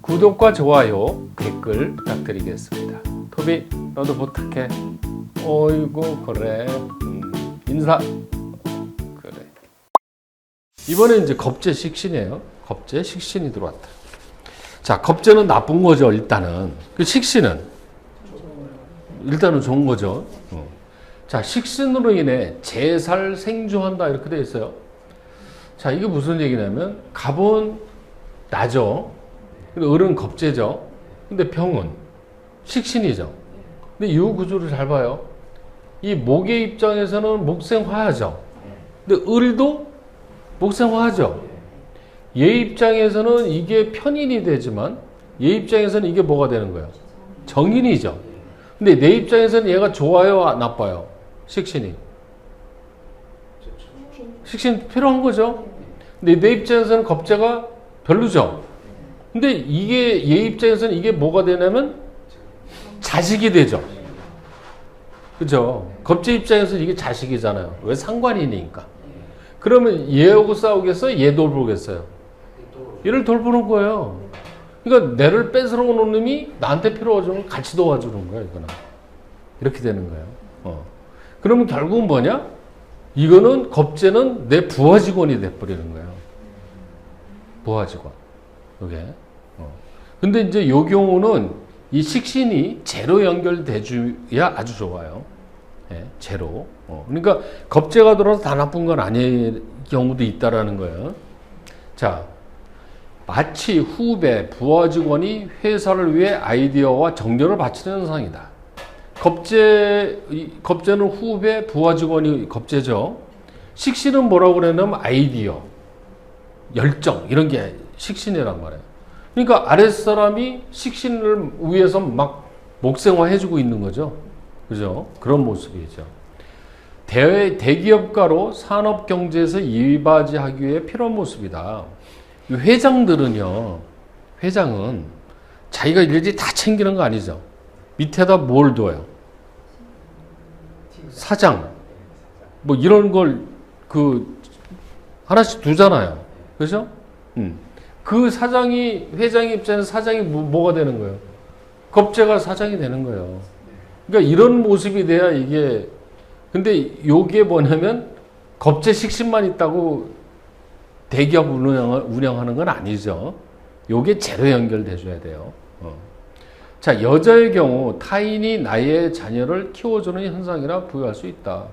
구독과 좋아요, 댓글 부탁드리겠습니다. 토비, 너도 부탁해. 어이구, 그래. 인사. 그래. 이번에 이제 겁재 식신이에요. 겁재 식신이 들어왔다. 자, 겁재는 나쁜 거죠, 일단은. 그 식신은? 일단은 좋은 거죠. 자, 식신으로 인해 재살 생조한다, 이렇게 되어 있어요. 자, 이게 무슨 얘기냐면, 갑은 나죠. 근데 을은 겁재죠. 근데 병은 식신이죠. 근데 이 구조를 잘 봐요. 이 목의 입장에서는 목생화하죠. 근데 을도 목생화하죠. 얘 입장에서는 이게 편인이 되지만 얘 입장에서는 이게 뭐가 되는 거예요? 정인이죠. 근데 내 입장에서는 얘가 좋아요, 나빠요? 식신이. 식신 필요한 거죠. 근데 내 입장에서는 겁재가 별로죠. 근데 이게 얘 입장에서는 이게 뭐가 되냐면 자식이 되죠. 그죠? 겁재 입장에서는 이게 자식이잖아요. 왜? 상관이니까. 그러면 얘하고 싸우겠어요? 얘 돌보겠어요? 얘를 돌보는 거예요. 그러니까 내를 뺏으러 오는 놈이 나한테 필요하면 같이 도와주는 거야, 이거는. 이렇게 되는 거예요. 그러면 결국은 뭐냐? 이거는 겁재는 내 부하 직원이 돼버리는 거예요. 부하 직원. 이게. 근데 이제 요 경우는 이 식신이 재로 연결돼줘야 아주 좋아요. 예, 재로. 그러니까 겁재가 들어서 다 나쁜 건 아닐 경우도 있다라는 거예요. 자, 마치 후배, 부하 직원이 회사를 위해 아이디어와 정열을 바치는 현상이다. 겁재는 후배, 부하 직원이 겁재죠. 식신은 뭐라고 그러냐면 아이디어, 열정, 이런 게 식신이란 말이에요. 그러니까 아랫사람이 식신을 위해서 막 목생화 해주고 있는 거죠. 그죠? 그런 모습이죠. 대기업가로 산업경제에서 이바지하기 위해 필요한 모습이다. 회장들은요, 회장은 자기가 일일이 다 챙기는 거 아니죠. 밑에다 뭘 둬요? 사장. 뭐 이런 걸 하나씩 두잖아요. 그죠? 그 회장의 입장에서 사장이 뭐가 되는 거예요? 겁재가 사장이 되는 거예요. 그러니까 이런 모습이 돼야 이게, 근데 요게 뭐냐면, 겁재 식신만 있다고 대기업 운영하는 건 아니죠. 요게 재로 연결돼줘야 돼요. 자, 여자의 경우 타인이 나의 자녀를 키워주는 현상이라 부여할 수 있다.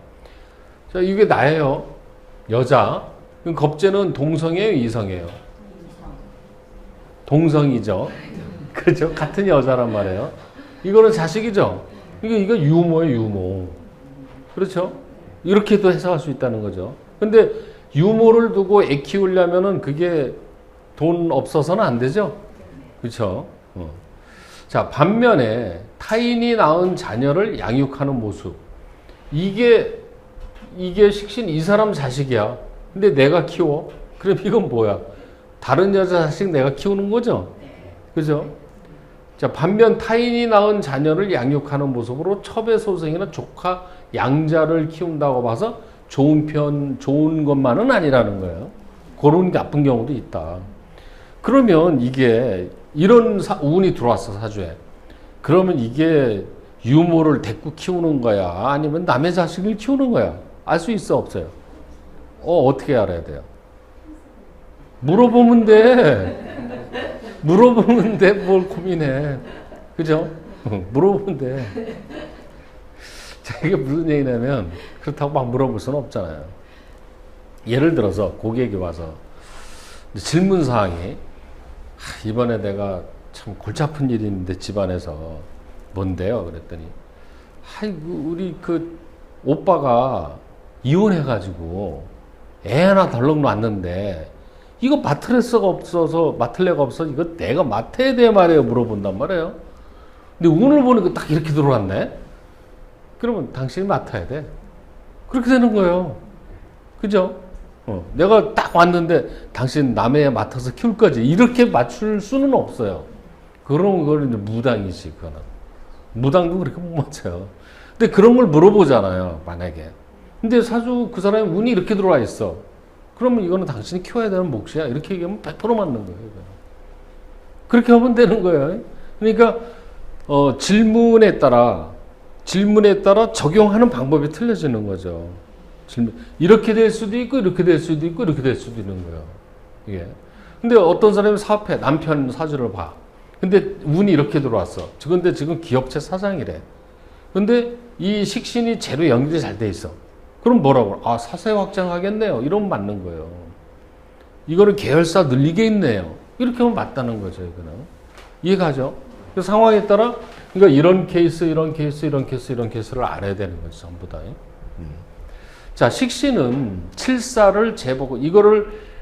자, 이게 나예요. 여자. 그럼 겁재는 동성이에요, 이성이에요? 동성이죠. 그죠? 같은 여자란 말이에요. 이거는 자식이죠. 이거 유모예요, 유모. 그렇죠? 이렇게도 해석할 수 있다는 거죠. 근데 유모를 두고 애 키우려면은 그게 돈 없어서는 안 되죠. 그렇죠? 자, 반면에 타인이 낳은 자녀를 양육하는 모습. 이게 식신 이 사람 자식이야. 근데 내가 키워? 그럼 이건 뭐야? 다른 여자 자식 내가 키우는 거죠? 그죠? 자, 반면 타인이 낳은 자녀를 양육하는 모습으로 첩의 소생이나 조카, 양자를 키운다고 봐서 좋은 것만은 아니라는 거예요. 그런 나쁜 경우도 있다. 그러면 이게 이런 운이 들어왔어, 사주에. 그러면 이게 유모를 데리고 키우는 거야? 아니면 남의 자식을 키우는 거야? 알 수 있어, 없어요? 어떻게 알아야 돼요? 물어보면 돼, 뭘 고민해. 그죠? 물어보면 돼. 자, 이게 무슨 얘기냐면, 그렇다고 막 물어볼 수는 없잖아요. 예를 들어서, 고객이 와서, 질문 사항이, 이번에 내가 참 골치 아픈 일이 있는데, 집안에서, 뭔데요? 그랬더니, 우리 오빠가 이혼해가지고, 애 하나 덜렁 낳았는데, 이거 맡을 애가 없어서 이거 내가 맡아야 돼 말이에요. 물어본단 말이에요. 근데 운을 보니까 딱 이렇게 들어왔네. 그러면 당신이 맡아야 돼. 그렇게 되는 거예요. 그죠? 내가 딱 왔는데 당신 남의 애 맡아서 키울 거지. 이렇게 맞출 수는 없어요. 그런 걸 이제 무당이지, 그거는. 무당도 그렇게 못 맞춰요. 근데 그런 걸 물어보잖아요, 만약에. 근데 사주 그 사람이 운이 이렇게 들어와 있어. 그러면 이거는 당신이 키워야 되는 몫이야. 이렇게 얘기하면 100% 맞는 거예요. 그렇게 하면 되는 거예요. 그러니까 질문에 따라 적용하는 방법이 틀려지는 거죠. 이렇게 될 수도 있고 이렇게 될 수도 있고 이렇게 될 수도 있는 거예요. 이게. 근데 어떤 사람이 사업해. 남편 사주를 봐. 근데 운이 이렇게 들어왔어. 근데 지금 기업체 사장이래. 근데 이 식신이 제로 연결이 잘 돼 있어. 그럼 뭐라고? 아, 사세 확장하겠네요. 이러면 맞는 거예요. 이거는 계열사 늘리게 있네요. 이렇게 하면 맞다는 거죠, 이거는. 이해가죠? 그 상황에 따라, 그러니까 이런 케이스, 이런 케이스, 이런 케이스, 이런 케이스를 알아야 되는 거죠, 전부 다. 자, 식신은 칠사를 제복,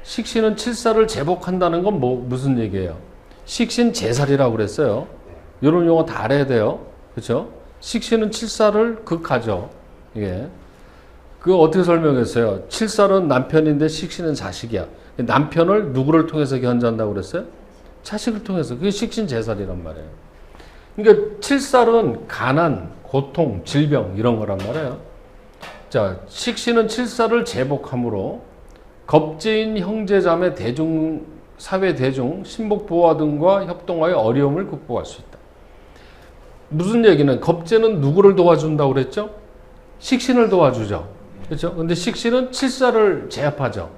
식신은 칠사를 제복한다는 건 무슨 얘기예요? 식신 제살이라고 그랬어요. 이런 용어 다 알아야 돼요. 그렇죠? 식신은 칠사를 극하죠. 예. 그거 어떻게 설명했어요? 칠살은 남편인데 식신은 자식이야. 남편을 누구를 통해서 견제한다고 그랬어요? 자식을 통해서. 그게 식신 제살이란 말이에요. 그러니까 칠살은 가난, 고통, 질병 이런 거란 말이에요. 자, 식신은 칠살을 제복함으로 겁제인 형제자매 대중, 사회 대중, 신복 보호 등과 협동하여 어려움을 극복할 수 있다. 무슨 얘기는 겁제는 누구를 도와준다고 그랬죠? 식신을 도와주죠. 그렇죠? 근데 식신은 칠사를 제압하죠.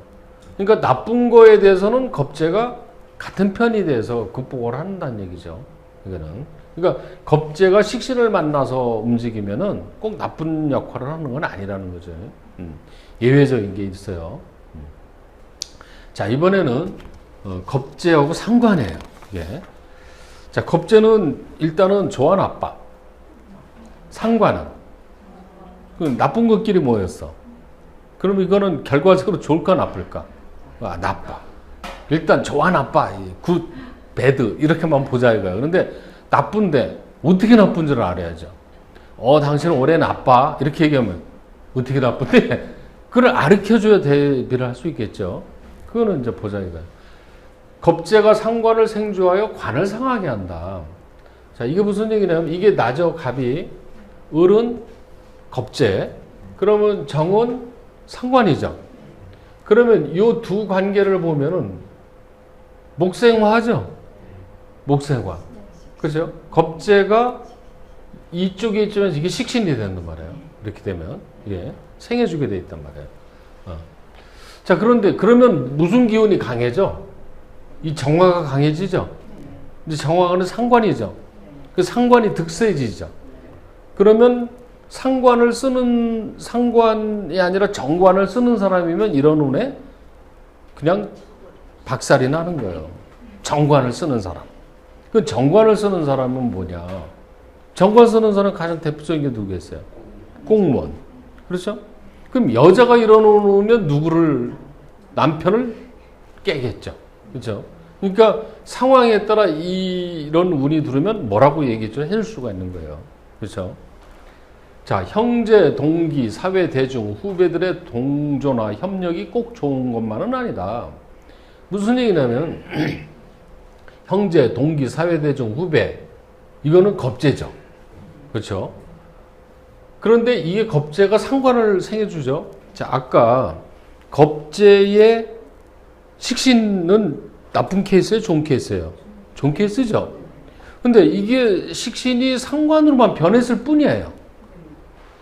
그러니까 나쁜 거에 대해서는 겁제가 같은 편이 돼서 극복을 한다는 얘기죠. 이거는. 그러니까 겁제가 식신을 만나서 움직이면은 꼭 나쁜 역할을 하는 건 아니라는 거죠. 예외적인 게 있어요. 자, 이번에는 겁제하고 상관이에요. 예. 자, 겁제는 일단은 좋아 나빠. 상관은 그 나쁜 것끼리 뭐였어? 그럼 이거는 결과적으로 좋을까 나쁠까? 아, 나빠. 일단 좋아 나빠. 굿, 배드 이렇게만 보자 이거야. 그런데 나쁜데 어떻게 나쁜지를 알아야죠. 당신은 올해 나빠. 이렇게 얘기하면 어떻게 나쁜데? 그걸 가르쳐줘야 대비를 할 수 있겠죠. 그거는 이제 보자 이거야. 겁제가 상관을 생주하여 관을 상하게 한다. 자, 이게 무슨 얘기냐면 이게 나저 갑이 을은 겁제, 그러면 정은 상관이죠. 그러면 이 두 관계를 보면은 목생화죠. 목생화. 그렇죠? 겁제가 이쪽에 있으면 이게 식신이 된단 말이에요. 이렇게 되면 이게 생해주게 돼 있단 말이에요. 자, 그런데 그러면 무슨 기운이 강해져? 이 정화가 강해지죠. 근데 정화는 상관이죠. 그 상관이 득세지죠. 그러면 상관이 아니라 정관을 쓰는 사람이면 이런 운에 그냥 박살이 나는 거예요. 정관을 쓰는 사람. 그 정관을 쓰는 사람은 뭐냐? 정관 쓰는 사람 가장 대표적인 게 누구겠어요? 공무원. 그렇죠? 그럼 여자가 이런 운이면 남편을 깨겠죠. 그렇죠? 그러니까 상황에 따라 이런 운이 들으면 뭐라고 얘기를 해줄 수가 있는 거예요. 그렇죠? 자, 형제, 동기, 사회, 대중, 후배들의 동조나 협력이 꼭 좋은 것만은 아니다. 무슨 얘기냐면 형제, 동기, 사회, 대중, 후배 이거는 겁제죠. 그렇죠? 그런데 이게 겁제가 상관을 생해주죠. 자, 아까 겁제의 식신은 나쁜 케이스예요? 좋은 케이스예요? 좋은 케이스죠. 근데 이게 식신이 상관으로만 변했을 뿐이에요.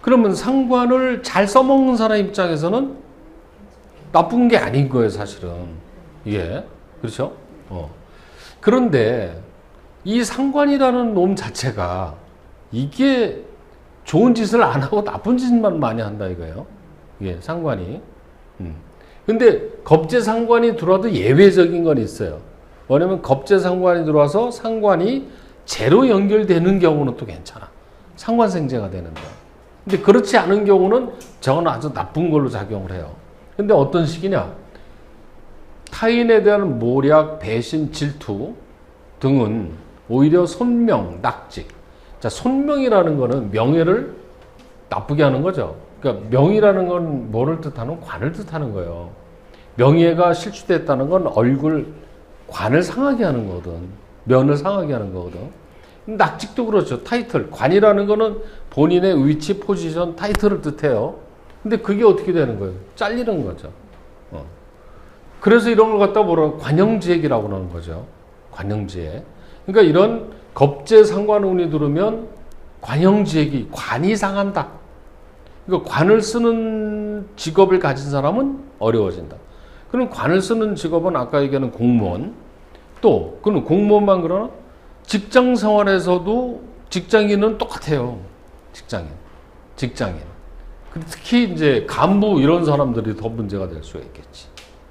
그러면 상관을 잘 써먹는 사람 입장에서는 나쁜 게 아닌 거예요, 사실은. 예. 그렇죠? 그런데 이 상관이라는 놈 자체가 이게 좋은 짓을 안 하고 나쁜 짓만 많이 한다 이거예요. 예, 상관이. 근데 겁제 상관이 들어와도 예외적인 건 있어요. 뭐냐면 겁제 상관이 들어와서 상관이 제로 연결되는 경우는 또 괜찮아. 상관생제가 되는데. 근데 그렇지 않은 경우는 저건 아주 나쁜 걸로 작용을 해요. 근데 어떤 식이냐? 타인에 대한 모략, 배신, 질투 등은 오히려 손명, 낙직. 자, 손명이라는 거는 명예를 나쁘게 하는 거죠. 그러니까 명이라는 건 뭐를 뜻하는? 관을 뜻하는 거예요. 명예가 실추됐다는 건 얼굴, 관을 상하게 하는 거거든. 면을 상하게 하는 거거든. 낙직도 그렇죠. 타이틀. 관이라는 거는 본인의 위치, 포지션, 타이틀을 뜻해요. 근데 그게 어떻게 되는 거예요? 잘리는 거죠. 그래서 이런 걸 갖다 관영지액이라고 하는 거죠. 관영지액. 그러니까 이런 겁재 상관운이 들으면 관형지액이 관이 상한다. 그러니까 관을 쓰는 직업을 가진 사람은 어려워진다. 그럼 관을 쓰는 직업은 아까 얘기하는 공무원, 또 그럼 공무원만 그러나 직장 생활에서도 직장인은 똑같아요. 직장인. 특히 이제 간부 이런 사람들이 더 문제가 될 수가 있겠지.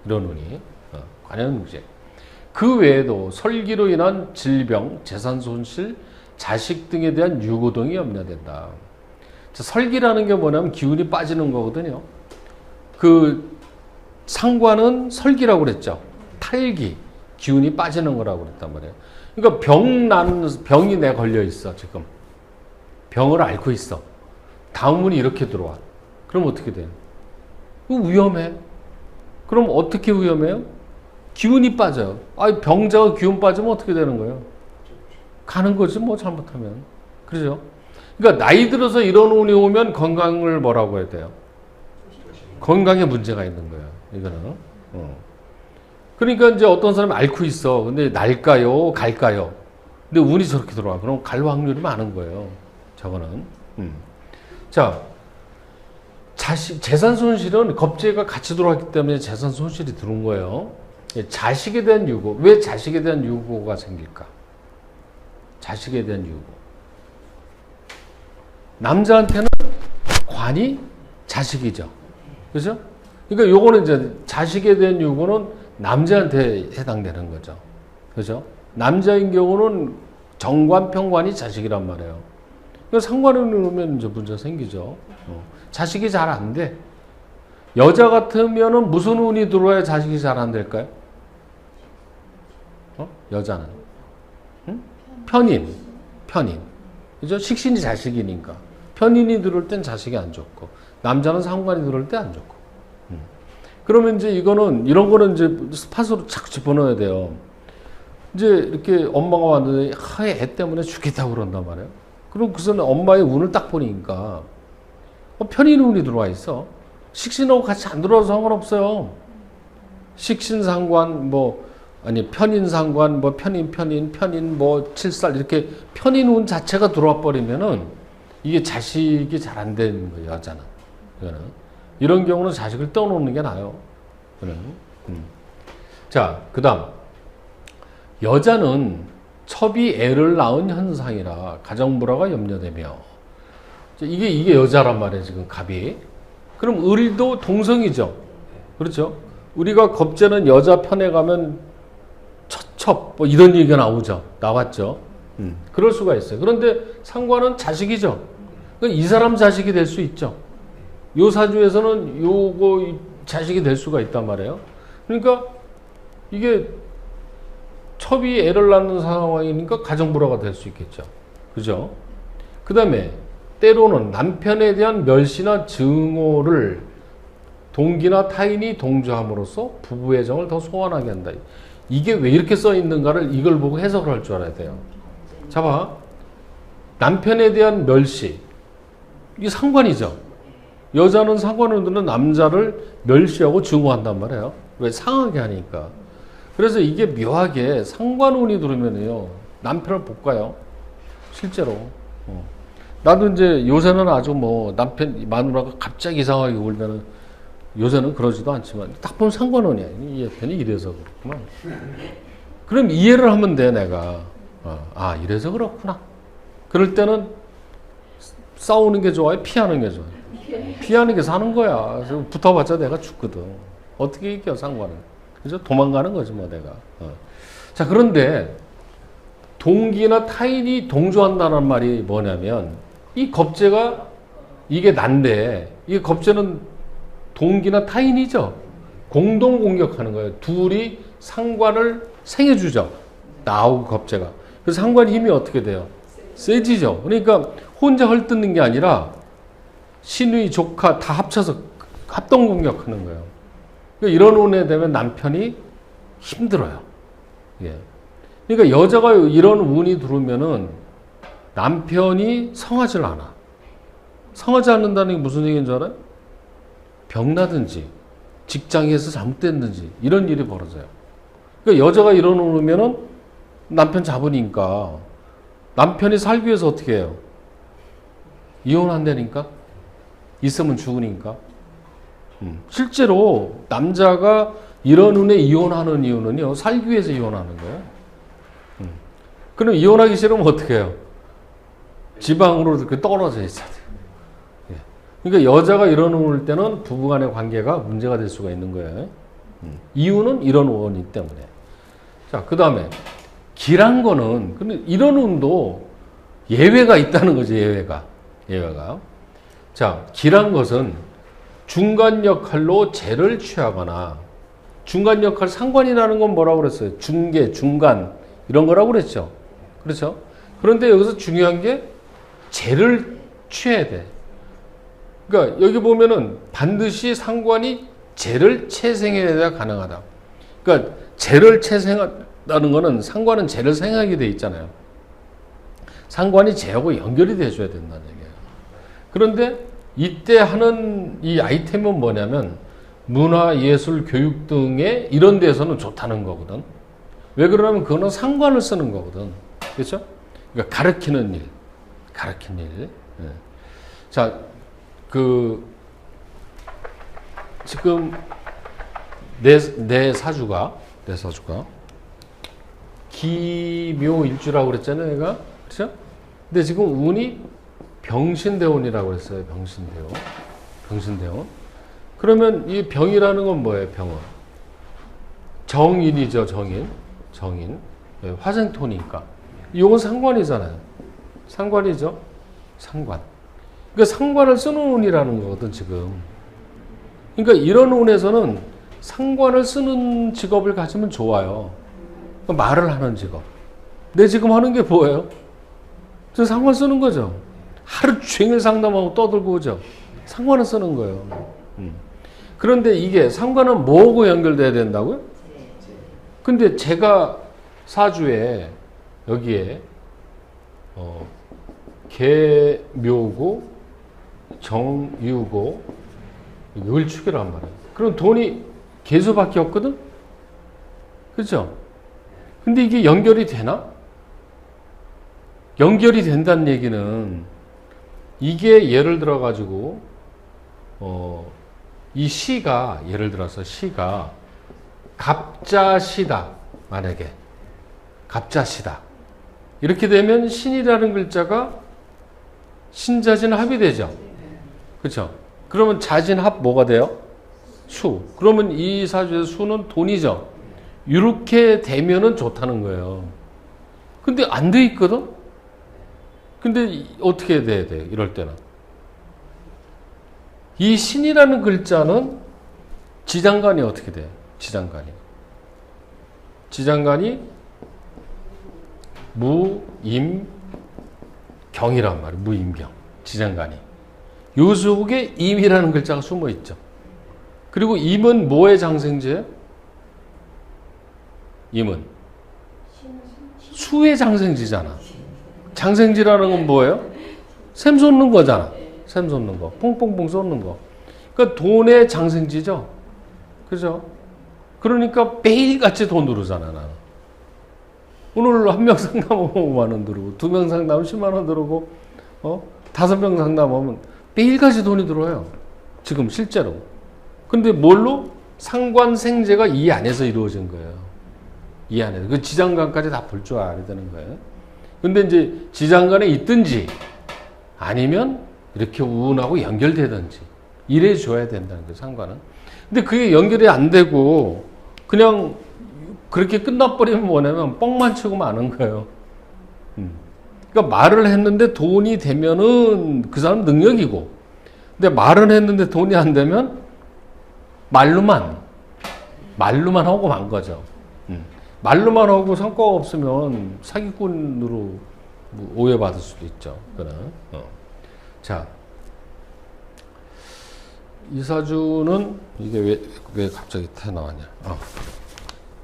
이런 운이 관형지액. 그 외에도 설기로 인한 질병, 재산 손실, 자식 등에 대한 유고 등이 염려된다. 설기라는 게 뭐냐면 기운이 빠지는 거거든요. 그 상관은 설기라고 그랬죠. 탈기, 기운이 빠지는 거라고 그랬단 말이에요. 그러니까 병이 내 걸려 있어 지금. 병을 앓고 있어. 다음 운이 이렇게 들어와. 그럼 어떻게 돼요? 위험해. 그럼 어떻게 위험해요? 기운이 빠져요. 병자가 기운 빠지면 어떻게 되는 거예요? 가는 거지 뭐 잘못하면. 그렇죠? 그러니까 나이 들어서 이런 운이 오면 건강을 뭐라고 해야 돼요? 건강에 문제가 있는 거야. 이거는. 그러니까 이제 어떤 사람이 앓고 있어. 근데 날까요? 갈까요? 근데 운이 저렇게 들어와. 그럼 갈 확률이 많은 거예요. 저거는. 자, 재산 손실은 겁재가 같이 들어왔기 때문에 재산 손실이 들어온 거예요. 자식에 대한 유고. 왜 자식에 대한 유고가 생길까? 자식에 대한 유고. 남자한테는 관이 자식이죠. 그죠? 그러니까 요거는 이제 자식에 대한 유고는 남자한테 해당되는 거죠. 그죠? 남자인 경우는 정관, 평관이 자식이란 말이에요. 그러니까 상관을 놓으면 이제 문제가 생기죠. 자식이 잘 안 돼. 여자 같으면은 무슨 운이 들어와야 자식이 잘 안 될까요? 여자는. 응? 편인. 그죠? 식신이 자식이니까. 편인이 들어올 땐 자식이 안 좋고, 남자는 상관이 들어올 때 안 좋고. 그러면 이제 이런 거는 이제 스팟으로 착 집어넣어야 돼요. 이제 이렇게 엄마가 왔는데, 애 때문에 죽겠다고 그런단 말이에요. 그럼 그 전에 엄마의 운을 딱 보니까, 편인 운이 들어와 있어. 식신하고 같이 안 들어와도 상관없어요. 식신상관, 편인상관, 편인, 칠살, 이렇게 편인 운 자체가 들어와 버리면은 이게 자식이 잘 안 되는 거예요, 여자는. 이런 경우는 자식을 떠놓는 게 나아요. 자, 그 다음. 여자는 첩이 애를 낳은 현상이라 가정불화가 염려되며, 이게 여자란 말이에요, 지금 갑이. 그럼 을도 동성이죠. 그렇죠? 우리가 겁재는 여자 편에 가면 첩, 이런 얘기가 나왔죠. 그럴 수가 있어요. 그런데 상관은 자식이죠. 그러니까 이 사람 자식이 될 수 있죠. 요 사주에서는 요거 자식이 될 수가 있단 말이에요. 그러니까 이게 첩이 애를 낳는 상황이니까 가정불화가 될 수 있겠죠. 그죠? 그 다음에 때로는 남편에 대한 멸시나 증오를 동기나 타인이 동조함으로써 부부의 정을 더 소원하게 한다. 이게 왜 이렇게 써 있는가를 이걸 보고 해석을 할 줄 알아야 돼요. 자, 봐. 남편에 대한 멸시. 이게 상관이죠. 여자는 상관운들은 남자를 멸시하고 증오한단 말이에요. 왜? 상하게 하니까. 그래서 이게 묘하게 상관운이 들으면요, 남편을 볶아요. 실제로. 나도 이제 요새는 아주 마누라가 갑자기 이상하게 울면은, 요새는 그러지도 않지만, 딱 보면 상관운이야. 이 편이 이래서 그렇구나. 그럼 이해를 하면 돼, 내가. 이래서 그렇구나. 그럴 때는 싸우는 게 좋아요? 피하는 게 좋아요? 피하는 게 사는 거야. 붙어봤자 내가 죽거든. 어떻게 이겨, 상관은. 그죠? 도망가는 거지, 내가. 자, 그런데, 동기나 타인이 동조한다는 말이 뭐냐면, 이 겁재가, 이게 난데, 이 겁재는 동기나 타인이죠. 공동 공격하는 거예요. 둘이 상관을 생해주죠. 나하고 겁재가. 그래서 상관의 힘이 어떻게 돼요? 세지죠. 그러니까 혼자 헐뜯는 게 아니라 시누이, 조카 다 합쳐서 합동 공격하는 거예요. 그러니까 이런 운에 되면 남편이 힘들어요. 예. 그러니까 여자가 이런 운이 들어오면은 남편이 성하질 않아. 성하지 않는다는 게 무슨 얘기인 줄 알아요? 병나든지 직장에서 잘못됐든지 이런 일이 벌어져요. 그러니까 여자가 이런 운이 오면은 남편 잡으니까 남편이 살기 위해서 어떻게 해요? 이혼한다니까? 있으면 죽으니까. 실제로 남자가 이런 운에 이혼하는 이유는요, 살기 위해서 이혼하는 거예요. 그럼 이혼하기 싫으면 어떻게 해요? 지방으로 이렇게 떨어져 있어야 돼요. 예. 그러니까 여자가 이런 운일 때는 부부간의 관계가 문제가 될 수가 있는 거예요. 이유는 이런 원인 때문에. 자, 그 다음에 길한 거는, 근데 이런 운도 예외가 있다는 거죠, 예외가. 자, 길한 것은 중간 역할로 재를 취하거나, 중간 역할, 상관이라는 건 뭐라고 그랬어요? 중개, 중간, 이런 거라고 그랬죠. 그렇죠? 그런데 여기서 중요한 게 재를 취해야 돼. 그러니까 여기 보면은 반드시 상관이 재를 채생해야 가능하다. 그러니까 재를 채생한다는 거는 상관은 재를 생하게 돼 있잖아요. 상관이 재하고 연결이 돼줘야 된다는 얘기예요. 그런데 이때 하는 이 아이템은 뭐냐면 문화, 예술, 교육 등의 이런 데서는 좋다는 거거든. 왜 그러냐면 그거는 상관을 쓰는 거거든. 그렇죠? 그러니까 가르치는 일. 예. 자, 지금 내 사주가 기묘일주라고 그랬잖아요, 내가. 그렇죠? 근데 지금 운이 병신대운이라고 그랬어요. 병신대운. 그러면 이 병이라는 건 뭐예요? 병은 정인이죠. 정인. 예, 화생토니까. 이건 상관이잖아요. 상관이죠. 상관. 그러니까 상관을 쓰는 운이라는 거거든, 지금. 그러니까 이런 운에서는 상관을 쓰는 직업을 가지면 좋아요. 그러니까 말을 하는 직업. 내 지금 하는 게 뭐예요? 저 상관 쓰는 거죠. 하루 종일 상담하고 떠들고 오죠. 상관을 쓰는 거예요. 그런데 이게 상관은 뭐하고 연결돼야 된다고요? 근데 제가 사주에 여기에 개묘고 정유고 을축이란 말이에요. 그럼 돈이 개수밖에 없거든? 그렇죠? 근데 이게 연결이 되나? 연결이 된다는 얘기는 이게 예를 들어 가지고 이 시가 예를 들어서 시가 갑자시다. 만약에 갑자시다. 이렇게 되면 신이라는 글자가 신자진 합이 되죠. 그렇죠? 그러면 자진 합 뭐가 돼요? 수. 그러면 이 사주에서 수는 돈이죠. 이렇게 되면은 좋다는 거예요. 근데 안 돼 있거든? 근데 어떻게 돼야 돼? 이럴 때는. 이 신이라는 글자는 지장간이 어떻게 돼요? 지장간이 무임경이란 말이에요. 무임경. 지장간이. 요 속에 임이라는 글자가 숨어 있죠. 그리고 임은 뭐의 장생지예요? 임은 수의 장생지잖아. 장생지라는 건 뭐예요? 샘 솟는 거잖아. 샘 솟는 거. 퐁퐁퐁 솟는 거. 그러니까 돈의 장생지죠. 그죠? 그러니까 매일같이 돈 들어오잖아, 나는. 오늘 한 명 상담하면 5만 원 들어오고, 2명 상담하면 10만 원 들어오고, 5명 상담하면 매일같이 돈이 들어와요. 지금 실제로. 근데 뭘로? 상관생재가 이 안에서 이루어진 거예요. 이 안에서. 그 지장간까지 다 볼 줄 알아야 되는 거예요. 근데 이제 지장간에 있든지 아니면 이렇게 운하고 연결되든지 이래 줘야 된다는 거예요, 상관은. 근데 그게 연결이 안 되고 그냥 그렇게 끝나버리면 뭐냐면 뻥만 치고 마는 거예요. 그러니까 말을 했는데 돈이 되면은 그 사람 능력이고, 근데 말은 했는데 돈이 안 되면 말로만 하고 만 거죠. 말로만 하고 성과가 없으면 사기꾼으로 오해받을 수도 있죠. 그는. 자, 이 사주는 이게 왜 갑자기 태 나왔냐?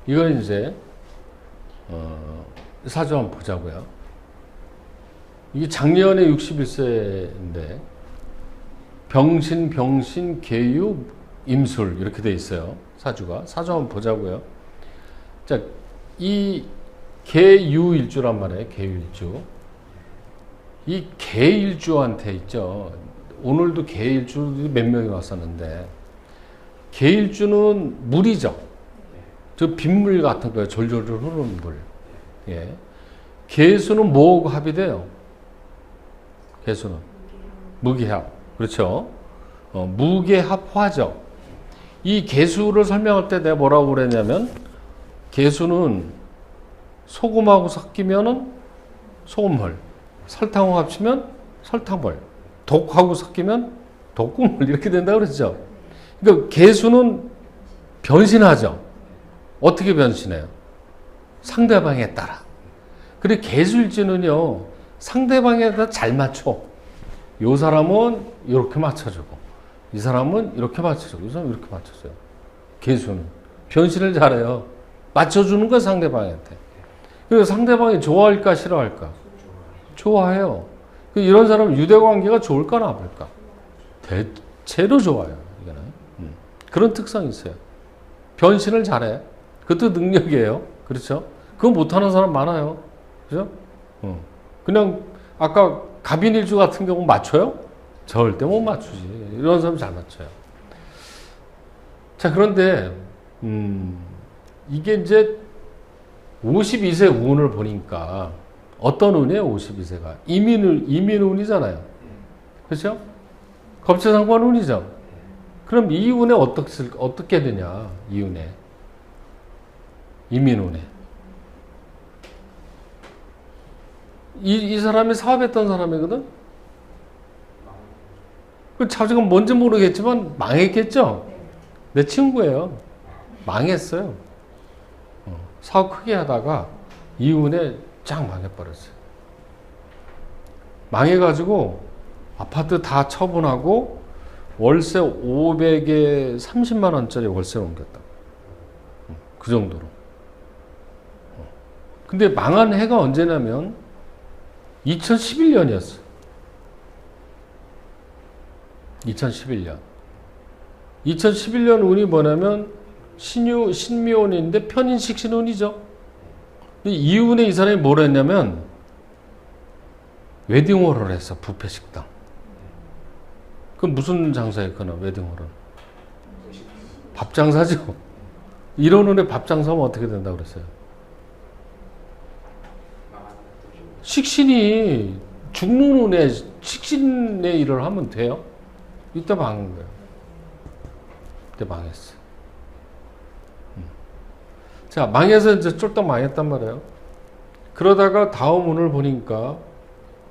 이건 이제 사주 한번 보자고요. 이게 작년에 61세인데 병신, 계유, 임술 이렇게 돼 있어요. 사주가. 사주 한번 보자고요. 자, 이 개유일주란 말이에요. 개유일주. 이 개일주한테 있죠. 오늘도 개일주 몇 명이 왔었는데 개일주는 물이죠. 저 빗물 같은 거예요. 졸졸 흐르는 물. 예. 개수는 뭐하고 합이 돼요? 개수는 무게합. 그렇죠. 무게합화죠. 이 개수를 설명할 때 내가 뭐라고 그랬냐면 개수는 소금하고 섞이면은 소금물, 설탕하고 합치면 설탕물, 독하고 섞이면 독국물 이렇게 된다고 그랬죠. 그러니까 개수는 변신하죠. 어떻게 변신해요? 상대방에 따라. 그리고 개수일주는요, 상대방에 따라 잘 맞춰. 이 사람은 이렇게 맞춰주고, 이 사람은 이렇게 맞춰주고, 이 사람은 이렇게 맞춰줘요. 개수는. 변신을 잘해요. 맞춰주는 거 상대방한테. 그래서 상대방이 좋아할까, 싫어할까? 좋아해요. 이런 사람은 유대관계가 좋을까, 나쁠까? 대체로 좋아요. 이거는. 그런 특성이 있어요. 변신을 잘해. 그것도 능력이에요. 그렇죠? 그거 못하는 사람 많아요. 그죠? 그냥 아까 갑인일주 같은 경우 맞춰요? 절대 못 맞추지. 이런 사람 잘 맞춰요. 자, 그런데 이게 이제 52세 운을 보니까 어떤 운이에요? 52세가 이민운이잖아요. 그렇죠? 겁재상관 운이죠. 그럼 이 운에 어떻게 되냐? 이 운에 이민운에 이 사람이 사업했던 사람이거든. 그 자기가 뭔지 모르겠지만 망했겠죠. 내 친구예요. 망했어요. 사업 크게 하다가 이운에 쫙 망해버렸어요. 망해가지고 아파트 다 처분하고 월세 500에 30만 원짜리 월세를 옮겼다. 그 정도로. 근데 망한 해가 언제냐면 2011년이었어. 2011년. 2011년 운이 뭐냐면 신묘운인데 편인식신운이죠. 이 운에 이 사람이 뭘 했냐면 웨딩홀을 했어. 뷔페식당. 그 무슨 장사였거나 웨딩홀은? 밥 장사죠. 이런 운에 밥 장사하면 어떻게 된다고 그랬어요? 식신이 죽는 운에 식신의 일을 하면 돼요? 이때 망한 거예요. 이때 망했어. 자, 망해서 이제 쫄딱 망했단 말이에요. 그러다가 다음 운을 보니까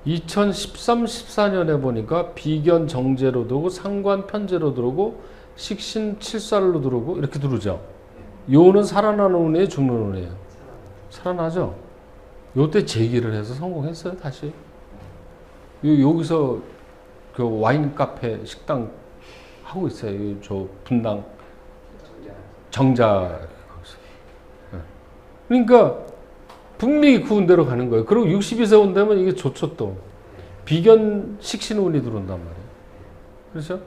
2013, 14년에 보니까 비견 정제로 들어오고 상관 편제로 들어오고 식신 칠살로 들어오고 이렇게 들어오죠. 요는 살아나는 운이에요, 죽는 운이에요? 살아나죠. 요때 재기를 해서 성공했어요, 다시. 여기서 그 와인 카페 식당 하고 있어요. 저 분당 정자. 그러니까 분명히 그 운대로 가는 거예요. 그리고 62세 운 되면 이게 좋죠 또. 비견 식신운이 들어온단 말이에요. 그렇죠?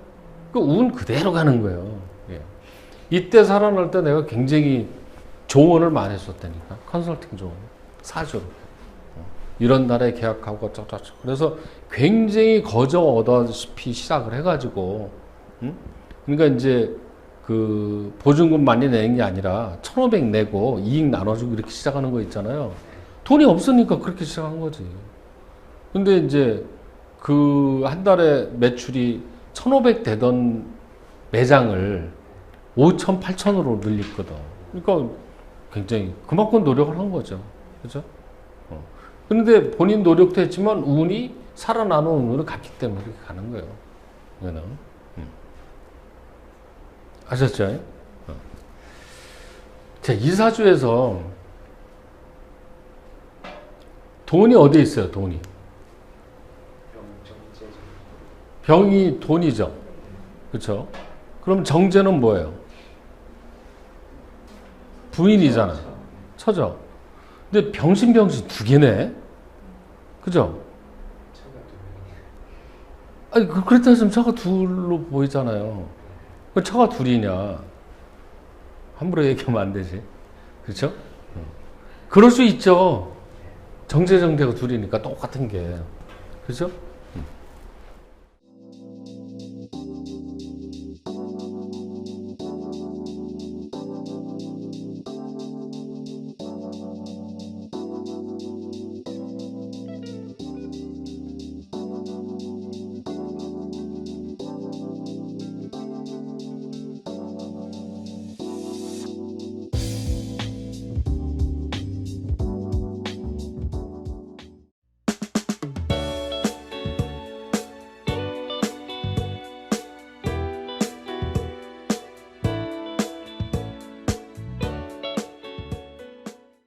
그 운 그대로 가는 거예요. 예. 이때 살아날 때 내가 굉장히 조언을 많이 했었다니까. 컨설팅 조언. 사주로. 이런 날에 계약하고 어쩌고저쩌고. 그래서 굉장히 거저 얻다시피 시작을 해가지고, 그러니까 이제 그 보증금 많이 내는 게 아니라 1,500 내고 이익 나눠주고 이렇게 시작하는 거 있잖아요. 돈이 없으니까 그렇게 시작한 거지. 근데 이제 그 한 달에 매출이 1,500 되던 매장을 5,000, 8,000으로 늘렸거든. 그러니까 굉장히 그만큼 노력을 한 거죠. 그죠? 그런데 본인 노력도 했지만 운이 살아나는 운으로 갔기 때문에 이렇게 가는 거예요. 이거는. 아셨죠? 자, 이 사주에서 돈이 어디에 있어요? 돈이. 병이 돈이죠. 그렇죠? 그럼 정제는 뭐예요? 부인이잖아. 처죠. 근데 병신 두 개네. 그죠? 아니 그렇다 해서 처가 둘로 보이잖아요. 왜 처가 둘이냐? 함부로 얘기하면 안 되지. 그렇죠? 그럴 수 있죠. 정제정제하고 둘이니까 똑같은 게. 그죠?